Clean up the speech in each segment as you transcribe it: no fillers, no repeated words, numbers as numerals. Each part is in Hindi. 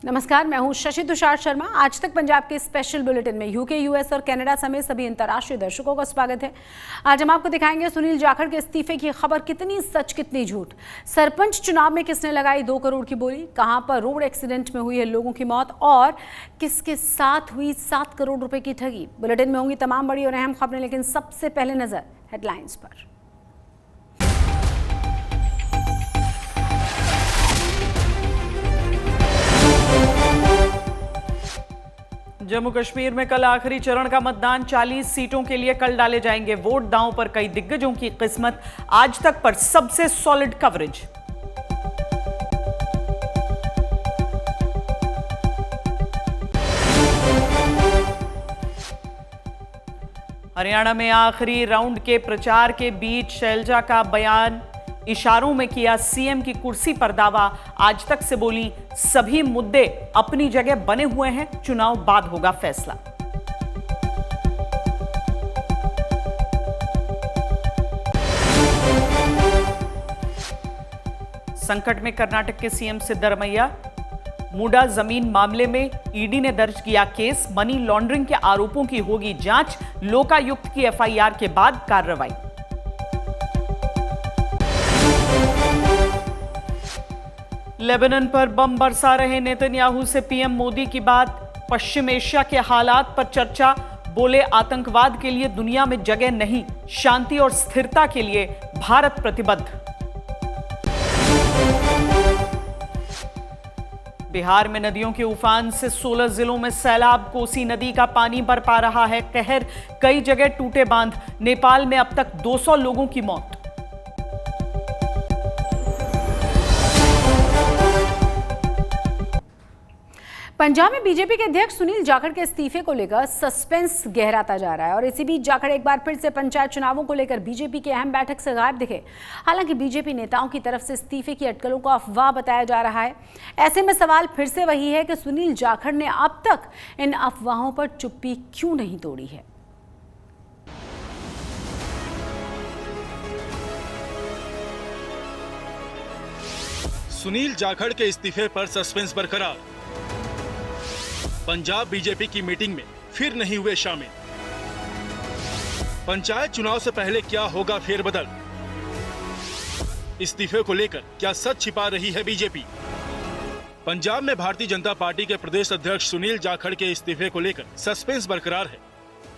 नमस्कार, मैं हूं शशि तुषार शर्मा। आज तक पंजाब के स्पेशल बुलेटिन में यूके, यूएस और कनाडा समेत सभी अंतर्राष्ट्रीय दर्शकों का स्वागत है। आज हम आपको दिखाएंगे सुनील जाखड़ के इस्तीफे की खबर कितनी सच कितनी झूठ। सरपंच चुनाव में किसने लगाई 2 करोड़ की बोली, कहां पर रोड एक्सीडेंट में हुई है लोगों की मौत और किसके साथ हुई 7 करोड़ रुपए की ठगी। बुलेटिन में होंगी तमाम बड़ी और अहम खबरें, लेकिन सबसे पहले नजर हेडलाइंस पर। जम्मू कश्मीर में कल आखिरी चरण का मतदान, 40 सीटों के लिए कल डाले जाएंगे वोट। दांव पर कई दिग्गजों की किस्मत, आज तक पर सबसे सॉलिड कवरेज। हरियाणा में आखिरी राउंड के प्रचार के बीच शैलजा का बयान, इशारों में किया सीएम की कुर्सी पर दावा। आज तक से बोली, सभी मुद्दे अपनी जगह बने हुए हैं, चुनाव बाद होगा फैसला। संकट में कर्नाटक के सीएम सिद्धरमैया, मुडा जमीन मामले में ईडी ने दर्ज किया केस। मनी लॉन्ड्रिंग के आरोपों की होगी जांच, लोकायुक्त की एफआईआर के बाद कार्रवाई। लेबनान पर बम बरसा रहे नेतन्याहू से पीएम मोदी की बात। पश्चिम एशिया के हालात पर चर्चा, बोले आतंकवाद के लिए दुनिया में जगह नहीं, शांति और स्थिरता के लिए भारत प्रतिबद्ध। बिहार में नदियों के उफान से 16 जिलों में सैलाब, कोसी नदी का पानी बरपा रहा है कहर, कई जगह टूटे बांध। नेपाल में अब तक 200 लोगों की मौत। पंजाब में बीजेपी के अध्यक्ष सुनील जाखड़ के इस्तीफे को लेकर सस्पेंस गहराता जा रहा है और इसी बीच जाखड़ एक बार फिर से पंचायत चुनावों को लेकर बीजेपी की अहम बैठक से गायब दिखे। हालांकि बीजेपी नेताओं की तरफ से इस्तीफे की अटकलों को अफवाह बताया जा रहा है। ऐसे में सवाल फिर से वही है कि सुनील जाखड़ ने अब तक इन अफवाहों पर चुप्पी क्यों नहीं तोड़ी है। सुनील जाखड़ के इस्तीफे पर सस्पेंस बरकरार। पंजाब बीजेपी की मीटिंग में फिर नहीं हुए शामिल। पंचायत चुनाव से पहले क्या होगा फेरबदल, इस्तीफे को लेकर क्या सच छिपा रही है बीजेपी। पंजाब में भारतीय जनता पार्टी के प्रदेश अध्यक्ष सुनील जाखड़ के इस्तीफे को लेकर सस्पेंस बरकरार है,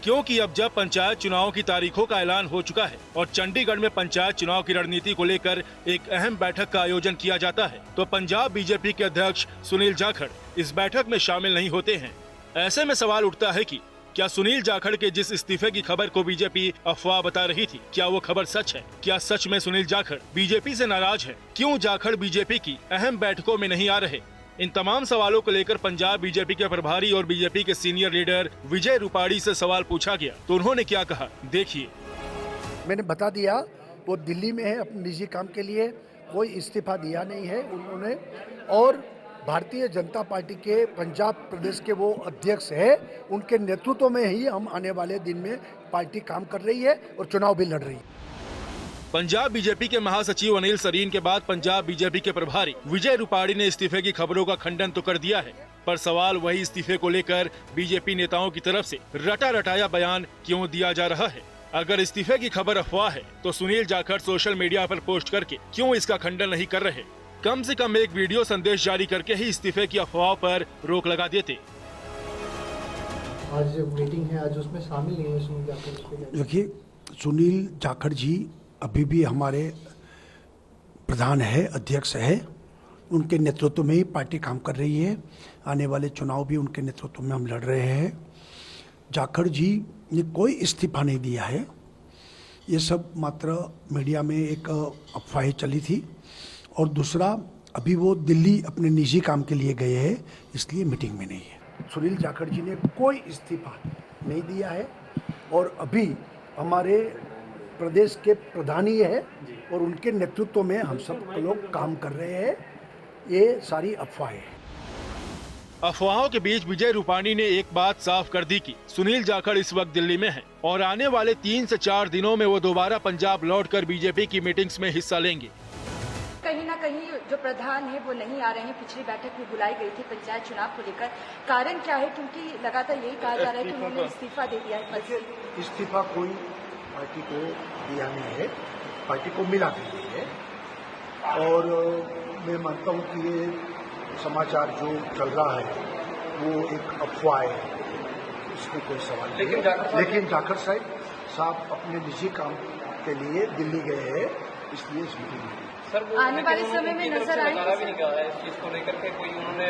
क्योंकि अब जब पंचायत चुनाव की तारीखों का ऐलान हो चुका है और चंडीगढ़ में पंचायत चुनाव की रणनीति को लेकर एक अहम बैठक का आयोजन किया जाता है, तो पंजाब बीजेपी के अध्यक्ष सुनील जाखड़ इस बैठक में शामिल नहीं होते हैं। ऐसे में सवाल उठता है कि क्या सुनील जाखड़ के जिस इस्तीफे की खबर को बीजेपी अफवाह बता रही थी, क्या वो खबर सच है? क्या सच में सुनील जाखड़ बीजेपी से नाराज है? क्यों जाखड़ बीजेपी की अहम बैठकों में नहीं आ रहे? इन तमाम सवालों को लेकर पंजाब बीजेपी के प्रभारी और बीजेपी के सीनियर लीडर विजय रूपाणी से सवाल पूछा गया, तो उन्होंने क्या कहा, देखिए। मैंने बता दिया, वो दिल्ली में है अपने निजी काम के लिए, कोई इस्तीफा दिया नहीं है उन्होंने। और भारतीय जनता पार्टी के पंजाब प्रदेश के वो अध्यक्ष है, उनके नेतृत्व में ही हम आने वाले दिन में पार्टी काम कर रही है और चुनाव भी लड़ रही है। पंजाब बीजेपी के महासचिव अनिल सरीन के बाद पंजाब बीजेपी के प्रभारी विजय रूपाणी ने इस्तीफे की खबरों का खंडन तो कर दिया है, पर सवाल वही इस्तीफे को लेकर बीजेपी नेताओं की तरफ से रटा रटाया बयान क्यों दिया जा रहा है। अगर इस्तीफे की खबर अफवाह है तो सुनील जाखड़ सोशल मीडिया पर पोस्ट करके क्यों इसका खंडन नहीं कर रहे? कम से कम एक वीडियो संदेश जारी करके ही इस्तीफे की अफवाह पर रोक लगा देते। आज मीटिंग है, आज उसमें शामिल नहीं है सुनील जाखड़। देखिए, सुनील जाखड़ जी अभी भी हमारे प्रधान है, अध्यक्ष है, उनके नेतृत्व में ही पार्टी काम कर रही है। आने वाले चुनाव भी उनके नेतृत्व में हम लड़ रहे हैं। जाखड़ जी ने कोई इस्तीफा नहीं दिया है, ये सब मात्र मीडिया में एक अफवाह चली थी। और दूसरा, अभी वो दिल्ली अपने निजी काम के लिए गए हैं, इसलिए मीटिंग में नहीं है। सुनील जाखड़ जी ने कोई इस्तीफा नहीं दिया है और अभी हमारे प्रदेश के प्रधानी है और उनके नेतृत्व में हम सब लोग काम कर रहे हैं। ये सारी अफवाहें हैं। अफवाहों के बीच विजय रूपाणी ने एक बात साफ कर दी कि सुनील जाखड़ इस वक्त दिल्ली में हैं और आने वाले 3 से 4 दिनों में वो दोबारा पंजाब लौटकर बीजेपी की मीटिंग्स में हिस्सा लेंगे। कहीं ना कहीं जो प्रधान है वो नहीं आ रहे हैं। पिछली बैठक में बुलाई गई थी पंचायत चुनाव को लेकर, कारण क्या है? क्योंकि लगातार यही कहा जा रहा है कि उन्होंने इस्तीफा दे दिया है पद से। इस्तीफा कोई पार्टी को दिया नहीं है, पार्टी को मिला नहीं है। और मैं मानता हूँ कि ये समाचार जो चल रहा है वो एक अफवाह है, इसमें कोई सवाल नहीं है। लेकिन जाखड़ साहब अपने निजी काम के लिए दिल्ली गए हैं, इसलिए छुट्टी दी। सर आने वाले समय में नजर आएगी भी नहीं कहा है इस चीज को लेकर के, कोई उन्होंने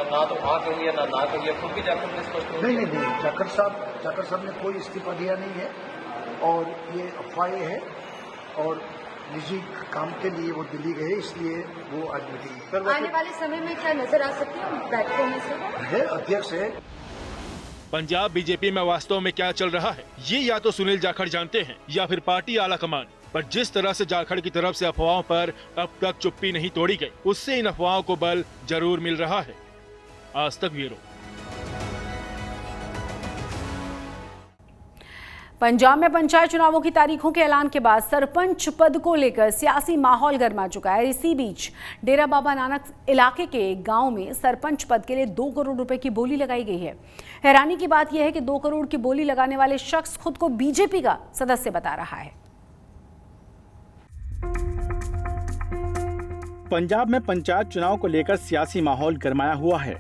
ना तो हाँ कही है ना कही है, खुद भी जाखड़ ने स्पष्ट नहीं, जाखड़ साहब ने कोई इस्तीफा दिया नहीं है और ये अफवाहें है और निजी काम के लिए वो दिल्ली गए, इसलिए वो आज मीटिंग। आने वाले समय में क्या नजर आ सकती है बैठकों में से? अध्यक्ष है। पंजाब बीजेपी में वास्तव में क्या चल रहा है, ये या तो सुनील जाखड़ जानते हैं या फिर पार्टी आला कमान। पर जिस तरह से जाखड़ की तरफ से अफवाहों पर अब तक चुप्पी नहीं तोड़ी गई, उससे इन अफवाहों को बल जरूर मिल रहा है। आज तक ब्यूरो। पंजाब में पंचायत चुनावों की तारीखों के ऐलान के बाद सरपंच पद को लेकर सियासी माहौल गर्मा चुका है। इसी बीच डेरा बाबा नानक इलाके के गांव में सरपंच पद के लिए 2 करोड़ रुपए की बोली लगाई गई है। हैरानी की बात यह है कि 2 करोड़ की बोली लगाने वाले शख्स खुद को बीजेपी का सदस्य बता रहा है। पंजाब में पंचायत चुनाव को लेकर सियासी माहौल गरमाया हुआ है,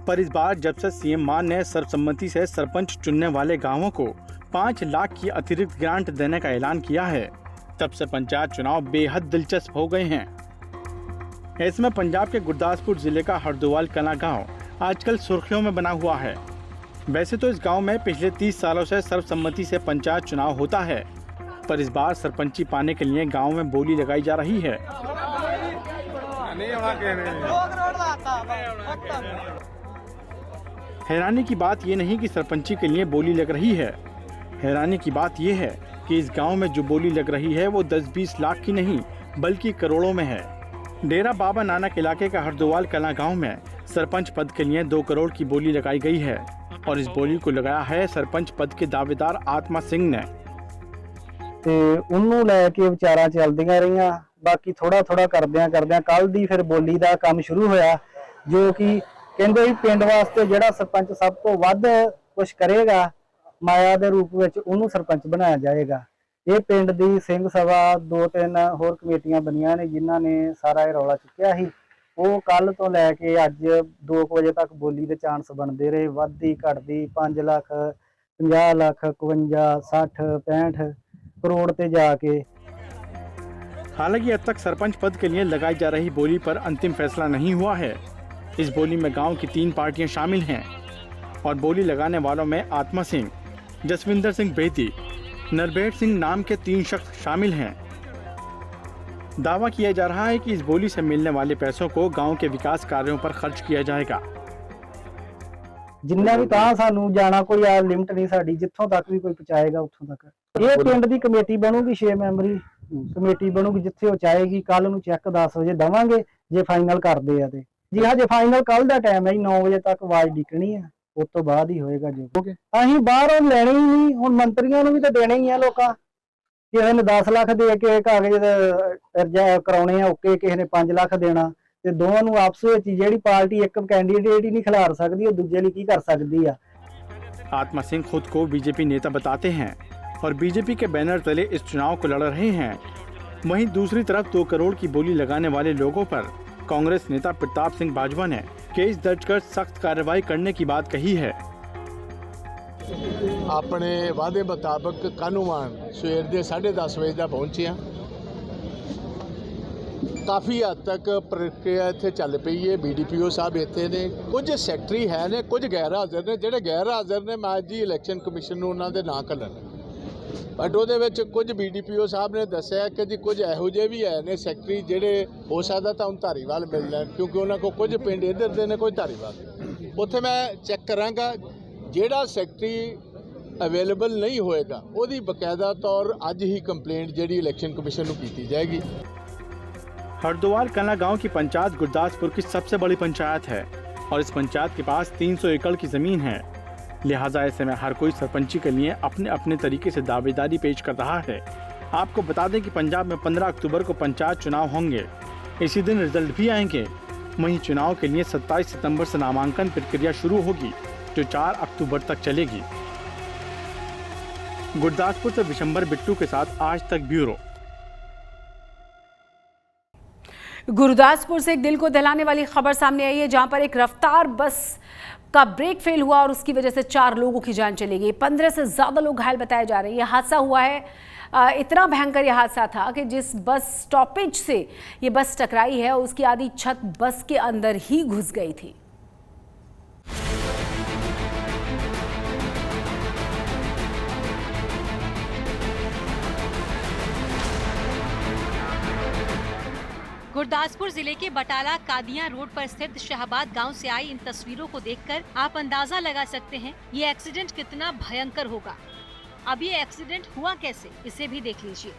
पर इस बार जब से सीएम मान ने सर्वसम्मति से सरपंच चुनने वाले गांवों को 5 लाख की अतिरिक्त ग्रांट देने का ऐलान किया है, तब से पंचायत चुनाव बेहद दिलचस्प हो गए हैं। ऐसे में पंजाब के गुरदासपुर जिले का हरदोवाल कलां गांव आजकल सुर्खियों में बना हुआ है। वैसे तो इस गांव में पिछले 30 सालों से सर्वसम्मति से पंचायत चुनाव होता है, पर इस बार सरपंची पाने के लिए गांव में बोली लगाई जा रही है। हैरानी की बात ये नहीं कि सरपंची के लिए बोली लग रही है, हैरानी की बात यह है कि इस गांव में जो बोली लग रही है वो 10-20 लाख की नहीं बल्कि करोड़ों में है। डेरा बाबा नानक इलाके का हरदोवाल कलां गांव में सरपंच पद के लिए 2 करोड़ की बोली लगाई गई है और इस बोली को लगाया है सरपंच पद के दावेदार आत्मा सिंह ने। ਉਹਨੂੰ ਲੈ ਕੇ ਵਿਚਾਰਾਂ ਚੱਲਦੀਆਂ ਰਹੀਆਂ, ਬਾਕੀ ਥੋੜਾ ਕਰਦਿਆਂ ਕੱਲ ਦੀ ਫਿਰ ਬੋਲੀ ਦਾ ਕੰਮ ਸ਼ੁਰੂ ਹੋਇਆ, ਜੋ ਕਿ ਕਹਿੰਦੇ ਵੀ ਪਿੰਡ ਵਾਸਤੇ ਜਿਹੜਾ ਸਰਪੰਚ ਸਭ ਤੋਂ ਵੱਧ ਕੁਝ ਕਰੇਗਾ ਮਾਇਆ ਦੇ ਰੂਪ ਵਿੱਚ ਉਹਨੂੰ ਸਰਪੰਚ ਬਣਾਇਆ ਜਾਏਗਾ। ਇਹ ਪਿੰਡ ਦੀ ਸਿੰਘ ਸਭਾ 2-3 ਹੋਰ ਕਮੇਟੀਆਂ ਬਣੀਆਂ ਨੇ ਜਿਨ੍ਹਾਂ ਨੇ ਸਾਰਾ ਇਹ ਰੌਲਾ ਚੁੱਕਿਆ ਸੀ। ਉਹ ਕੱਲ ਤੋਂ ਲੈ ਕੇ ਅੱਜ 2 ਵਜੇ ਤੱਕ ਬੋਲੀ ਦੇ ਚਾਂਸ ਬਣਦੇ ਰਹੇ, ਵੱਧਦੀ ਘਟਦੀ 5 ਲੱਖ 50 ਲੱਖ 51 60 65 करोड़ पे जाके। हालांकि अब तक सरपंच पद के लिए लगाई जा रही बोली पर अंतिम फैसला नहीं हुआ है। इस बोली में गांव की 3 पार्टियां शामिल हैं और बोली लगाने वालों में आत्मा सिंह, जसविंदर सिंह बेती, नरबेट सिंह नाम के 3 शख्स शामिल हैं। दावा किया जा रहा है कि इस बोली से मिलने वाले पैसों को गांव के विकास कार्यों पर खर्च किया जाएगा। जिन्ना भी कहा सानू जाना कोई आ लिमिट नहीं साडी, जिथों तक भी कोई पहुंचाएगा उथों तक। ये पिंड दी कमेटी बनूगी 6 मैंबरी कमेटी बनूगी, जिथे वो चाहेगी। कल नूं चैक 10 वजे दवांगे जे फाइनल करदे आ ते जी। हाँ जे फाइनल कल दा टाइम है 9 वजे तक आवाज डिकनी है, उस तो बाद ही होएगा जो। असीं बाहरों लैणे ही नहीं, हुण मंत्रियों नूं भी तो देने ही है लोकां। किसी ने 10 लाख दे के कागज कराउणे आ ओके, किसी ने 5 लाख देना, ते दोवां नूं आपस विच जेहड़ी पार्टी एक कैंडीडेट ही नहीं खिलार सकदी, ओह दूजे लई की कर सकदी आ। आत्मा सिंह खुद को बीजेपी नेता बताते हैं और बीजेपी के बैनर तले इस चुनाव को लड़ रहे हैं। वहीं दूसरी तरफ 2 करोड़ की बोली लगाने वाले लोगों पर कांग्रेस नेता प्रताप सिंह बाजवा ने केस दर्ज कर सख्त कार्रवाई करने की बात कही है। अपने वादे मुताबिक कानून सवेर के 10:30 बजे तक पहुंचे। काफ़ी हद तक प्रक्रिया इत्थे चल पई है। BDPO साहब इत्थे ने, कुछ सैकटरी है ने, कुछ गैर हाज़र ने। जिहड़े गैर हाज़र ने मैं जी इलैक्शन कमीशन नूं उन्हां दे नां घल्लण, बट उहदे विच कुछ BDPO साहब ने दस्सिया कि जी कुछ इहो जिहे भी है ने सैकटरी जिहड़े हो सकदा तुहानूं धारीवाल मिल लैण, क्योंकि उन्हां कोल कुछ पिंड इधर दे ने, कुछ धारीवाल। उत्थे मैं चैक करांगा, जिहड़ा सैकटरी अवेलेबल नहीं होएगा ਉਹਦੀ बकायदा तौर ਅੱਜ ही कंप्लेंट ਜਿਹੜੀ इलैक्शन कमीशन ਨੂੰ ਕੀਤੀ जाएगी। हरदोवाल कलां गांव की पंचायत गुरदासपुर की सबसे बड़ी पंचायत है और इस पंचायत के पास 300 एकड़ की जमीन है। लिहाजा ऐसे में हर कोई सरपंची के लिए अपने अपने तरीके से दावेदारी पेश कर रहा है। आपको बता दें कि पंजाब में 15 अक्टूबर को पंचायत चुनाव होंगे इसी दिन रिजल्ट भी आएंगे। वहीं चुनाव के लिए 27 सितंबर से नामांकन प्रक्रिया शुरू होगी, जो 4 अक्टूबर तक चलेगी। गुरदासपुर से विशंबर बिट्टू के साथ आज तक ब्यूरो। गुरदासपुर से एक दिल को दहलाने वाली खबर सामने आई है, जहां पर एक रफ्तार बस का ब्रेक फेल हुआ और उसकी वजह से 4 लोगों की जान चली गई। 15 से ज्यादा लोग घायल बताए जा रहे हैं। यह हादसा हुआ है, इतना भयंकर यह हादसा था कि जिस बस स्टॉपेज से ये बस टकराई है उसकी आधी छत बस के अंदर ही घुस गई थी। गुरदासपुर जिले के बटाला कादियां रोड पर स्थित शाहबाद गांव से आई इन तस्वीरों को देखकर आप अंदाजा लगा सकते हैं ये एक्सीडेंट कितना भयंकर होगा। अब ये एक्सीडेंट हुआ कैसे, इसे भी देख लीजिए।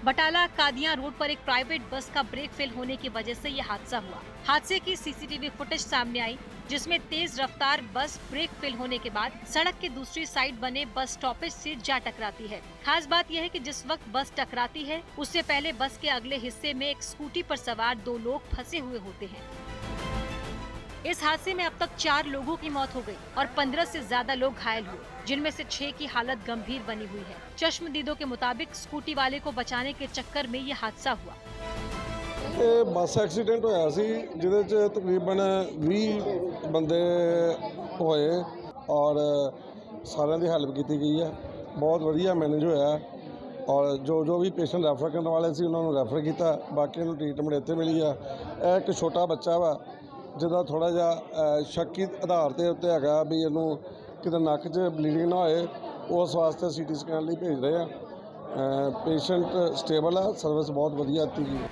बटाला कादियां रोड पर एक प्राइवेट बस का ब्रेक फेल होने की वजह से ये हादसा हुआ। हादसे की सीसीटीवी फुटेज सामने आई, जिसमें तेज रफ्तार बस ब्रेक फेल होने के बाद सड़क के दूसरी साइड बने बस स्टॉपेज से जा टकराती है। खास बात यह है कि जिस वक्त बस टकराती है उससे पहले बस के अगले हिस्से में एक स्कूटी पर सवार 2 लोग फंसे हुए होते हैं। इस हादसे में अब तक 4 लोगों की मौत हो गई और 15 से ज्यादा लोग घायल हुए, जिनमें से 6 की हालत गंभीर बनी हुई है। चश्मदीदों के मुताबिक स्कूटी वाले को बचाने के चक्कर में ये हादसा हुआ। बस एक्सीडेंट होया सी जिहदे च तकरीबन 20 बंदे होए और सारिਆਂ ਦੀ हेल्प की गई है। बहुत वधिया मैनेज होया और जो भी पेशेंट रैफर करने वाले सी उन्होंने रैफर किया, बाकी नूं ट्रीटमेंट इत्थे मिली है। एक छोटा बच्चा वा जिहदा थोड़ा जिहा शक्की आधार ते उत्ते हैगा भी इहनूं किते नक 'च ब्लीडिंग ना होए, उस वास्ते CT स्कैन लई भेज रहे हैं। पेशेंट स्टेबल है, सर्विस बहुत वधिया दी गई।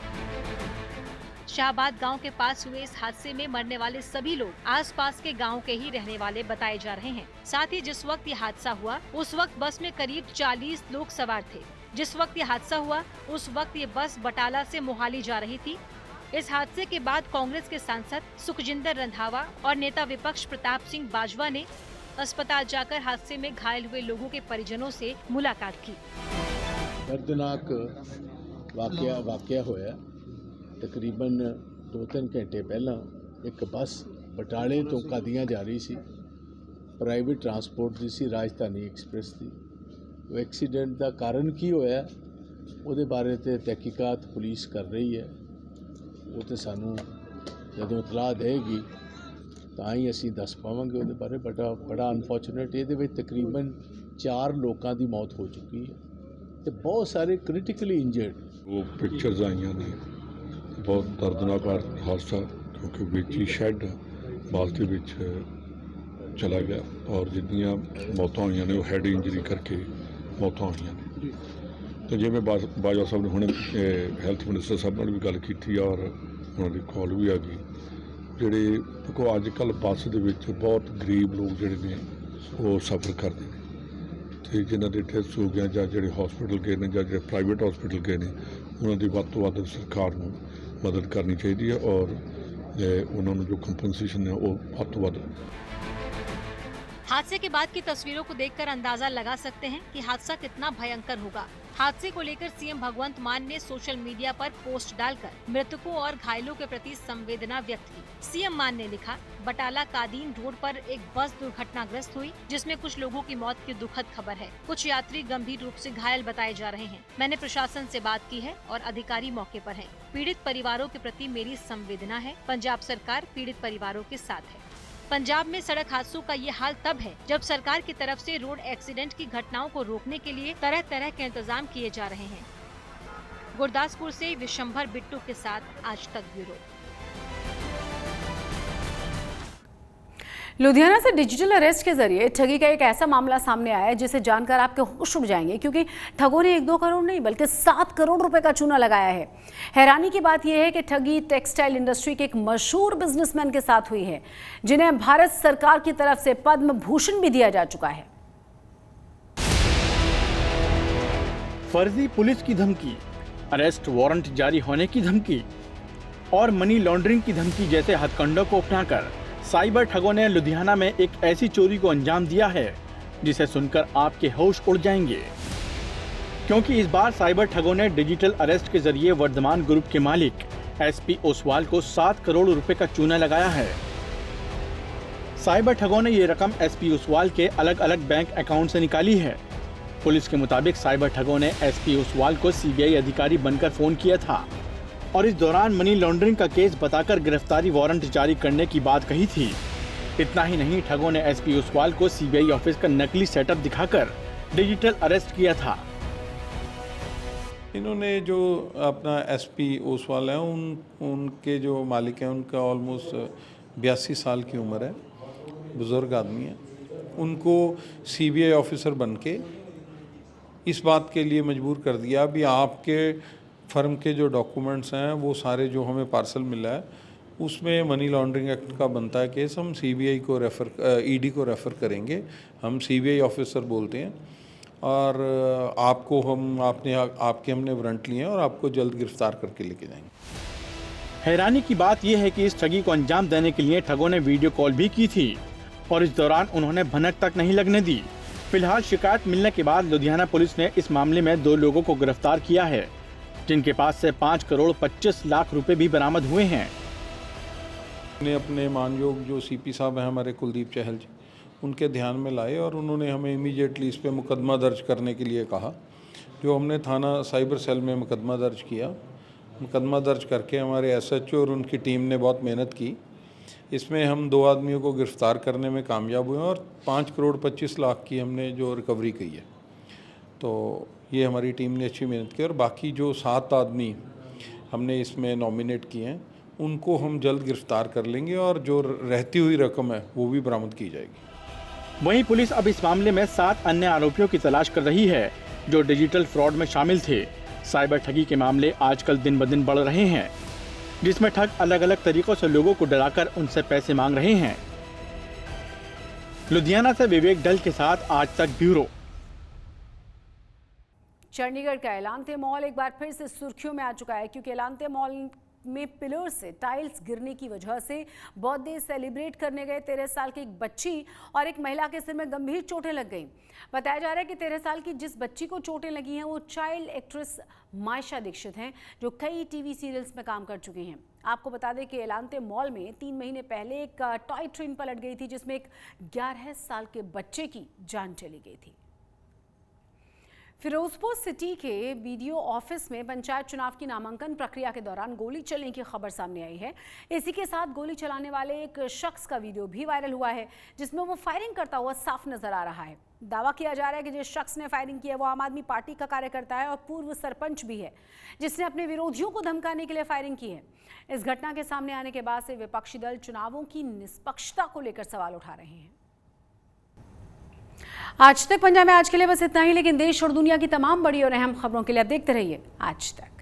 शाहबाद गांव के पास हुए इस हादसे में मरने वाले सभी लोग आसपास के गांव के ही रहने वाले बताए जा रहे हैं। साथ ही जिस वक्त ये हादसा हुआ उस वक्त बस में करीब 40 लोग सवार थे। जिस वक्त ये हादसा हुआ उस वक्त ये बस बटाला से मोहाली जा रही थी। इस हादसे के बाद कांग्रेस के सांसद सुखजिंदर रंधावा और नेता विपक्ष प्रताप सिंह बाजवा ने अस्पताल जाकर हादसे में घायल हुए लोगों के परिजनों से मुलाकात की। दर्दनाक वाकया होया। तकरीबन 2-3 घंटे पहला एक बस बटाले तो कादियां जा रही सी, प्राइवेट ट्रांसपोर्ट दी सी, राजधानी एक्सप्रेस दी। वो एक्सीडेंट का कारण की होया उहदे बारे ते तहकीकात पुलिस कर रही है। वो तो सानू जदों इतलाह देगी तां ही असीं दस पावांगे उहदे बारे। बड़ा अनफॉर्चुनेट ये तकरीबन 4 लोगों की मौत हो चुकी है तो बहुत सारे क्रिटिकली इंजर्ड। वो पिक्चर्स आईयां ने बहुत दर्दनाक हादसा, क्योंकि विच ही शैड बस के विच चला गया और जिन्नियां मौतां होईयां ने वो हैड इंजरी करके मौतां होईयां ने। तो जिवें बाजवा साहब ने हुणे हैल्थ मिनिस्टर साहब नाल भी गल कीती और उन्होंने कॉल भी आ गई। जिहड़े देखो अजकल बस दे विच बहुत गरीब लोग जिहड़े ने वो सफ़र करते हैं तो जिन्हां दे डेथ हो गया जां जिहड़े हॉस्पिटल गए ने जां जिहड़े प्राइवेट हॉस्पिटल गए ने उन्हां दी वध तों वध सरकार नूं मदद करनी चाहिए है और उन्होंने जो कंपनसेशन है वो वध तों वध। हादसे के बाद की तस्वीरों को देखकर अंदाजा लगा सकते हैं कि हादसा कितना भयंकर होगा। हादसे को लेकर सीएम भगवंत मान ने सोशल मीडिया पर पोस्ट डालकर मृतकों और घायलों के प्रति संवेदना व्यक्त की। सीएम मान ने लिखा, बटाला कादीन रोड पर एक बस दुर्घटनाग्रस्त हुई जिसमें कुछ लोगों की मौत की दुखद खबर है। कुछ यात्री गंभीर रूप से घायल बताए जा रहे हैं। मैंने प्रशासन से बात की है और अधिकारी मौके पर हैं। पीड़ित परिवारों के प्रति मेरी संवेदना है। पंजाब सरकार पीड़ित परिवारों के साथ है। पंजाब में सड़क हादसों का ये हाल तब है जब सरकार की तरफ से रोड एक्सीडेंट की घटनाओं को रोकने के लिए तरह तरह के इंतजाम किए जा रहे हैं। गुरदासपुर से विशंभर बिट्टू के साथ आज तक ब्यूरो। लुधियाना से डिजिटल अरेस्ट के जरिए ठगी का एक ऐसा मामला सामने आया है जिसे जानकर आपके होश उड़ जाएंगे, क्योंकि ठगों ने 1-2 करोड़ नहीं बल्कि 7 करोड़ रुपए का चूना लगाया है। हैरानी की बात यह है कि ठगी टेक्सटाइल इंडस्ट्री के एक मशहूर बिजनेसमैन के साथ हुई है, जिन्हें भारत सरकार की तरफ से पद्म भूषण भी दिया जा चुका है। फर्जी पुलिस की धमकी, अरेस्ट वारंट जारी होने की धमकी और मनी लॉन्ड्रिंग की धमकी जैसे हथकंडों को अपनाकर साइबर ठगों ने लुधियाना में एक ऐसी चोरी को अंजाम दिया है जिसे सुनकर आपके होश उड़ जाएंगे, क्योंकि इस बार साइबर ठगों ने डिजिटल अरेस्ट के जरिए वर्धमान ग्रुप के मालिक एसपी ओसवाल को 7 करोड़ रुपए का चूना लगाया है। साइबर ठगों ने ये रकम एसपी ओसवाल के अलग अलग बैंक अकाउंट से निकाली है। पुलिस के मुताबिक साइबर ठगों ने एसपी ओसवाल को सीबीआई अधिकारी बनकर फोन किया था और इस दौरान मनी लॉन्ड्रिंग का केस बताकर गिरफ्तारी वारंट जारी करने की बात कही थी। इतना ही नहीं, ठगों ने एसपी ओसवाल को सीबीआई ऑफिस का नकली सेटअप दिखाकर डिजिटल अरेस्ट किया था। इन्होंने जो अपना एसपी ओसवाल है उनके जो मालिक हैं उनका ऑलमोस्ट 82 साल की उम्र है, बुज़ुर्ग आदमी है। उनको सीबीआई ऑफिसर बनके इस बात के लिए मजबूर कर दिया भी आपके फर्म के जो डॉक्यूमेंट्स हैं वो सारे जो हमें पार्सल मिला है उसमें मनी लॉन्ड्रिंग एक्ट का बनता है केस, हम सीबीआई को ईडी को रेफ़र करेंगे, हम सीबीआई ऑफिसर बोलते हैं और आपके हमने वारंट लिए हैं और आपको जल्द गिरफ्तार करके लेके जाएंगे। हैरानी की बात यह है कि इस ठगी को अंजाम देने के लिए ठगों ने वीडियो कॉल भी की थी और इस दौरान उन्होंने भनक तक नहीं लगने दी। फिलहाल शिकायत मिलने के बाद लुधियाना पुलिस ने इस मामले में 2 लोगों को गिरफ्तार किया है, जिनके पास से 5 करोड़ 25 लाख रुपए भी बरामद हुए हैं। ने अपने मानयोग जो सीपी साहब हैं हमारे कुलदीप चहल जी, उनके ध्यान में लाए और उन्होंने हमें इमीडिएटली इस पे मुकदमा दर्ज करने के लिए कहा। जो हमने थाना साइबर सेल में मुकदमा दर्ज किया, मुकदमा दर्ज करके हमारे एसएचओ और उनकी टीम ने बहुत मेहनत की। इसमें हम 2 आदमियों को गिरफ्तार करने में कामयाब हुए और 5 करोड़ 25 लाख की हमने जो रिकवरी की है। तो ये हमारी टीम ने अच्छी मेहनत की और बाकी जो 7 आदमी हमने इसमें नॉमिनेट किए हैं उनको हम जल्द गिरफ्तार कर लेंगे और जो रहती हुई रकम है वो भी बरामद की जाएगी। वहीं पुलिस अब इस मामले में 7 अन्य आरोपियों की तलाश कर रही है जो डिजिटल फ्रॉड में शामिल थे। साइबर ठगी के मामले आजकल दिन ब दिन बढ़ रहे हैं, जिसमें ठग अलग अलग तरीकों से लोगों को डराकर उनसे पैसे मांग रहे हैं। लुधियाना से विवेक डल के साथ आज तक ब्यूरो। चंडीगढ़ का एलांते मॉल एक बार फिर से सुर्खियों में आ चुका है, क्योंकि एलांते मॉल में पिलर से टाइल्स गिरने की वजह से बर्थडे सेलिब्रेट करने गए 13 साल की एक बच्ची और एक महिला के सिर में गंभीर चोटें लग गईं। बताया जा रहा है कि 13 साल की जिस बच्ची को चोटें लगी हैं वो चाइल्ड एक्ट्रेस मायशा दीक्षित हैं, जो कई टीवी सीरियल्स में काम कर चुकी हैं। आपको बता दें कि एलांते मॉल में 3 महीने पहले एक टॉय ट्रेन पलट गई थी, जिसमें एक 11 साल के बच्चे की जान चली गई थी। फिरोजपुर सिटी के बीडीओ ऑफिस में पंचायत चुनाव की नामांकन प्रक्रिया के दौरान गोली चलने की खबर सामने आई है। इसी के साथ गोली चलाने वाले एक शख्स का वीडियो भी वायरल हुआ है, जिसमें वो फायरिंग करता हुआ साफ नजर आ रहा है। दावा किया जा रहा है कि जिस शख्स ने फायरिंग की है वो आम आदमी पार्टी का कार्यकर्ता है और पूर्व सरपंच भी है, जिसने अपने विरोधियों को धमकाने के लिए फायरिंग की है। इस घटना के सामने आने के बाद से विपक्षी दल चुनावों की निष्पक्षता को लेकर सवाल उठा रहे हैं। आज तक पंजाब में आज के लिए बस इतना ही, लेकिन देश और दुनिया की तमाम बड़ी और अहम खबरों के लिए आप देखते रहिए आज तक।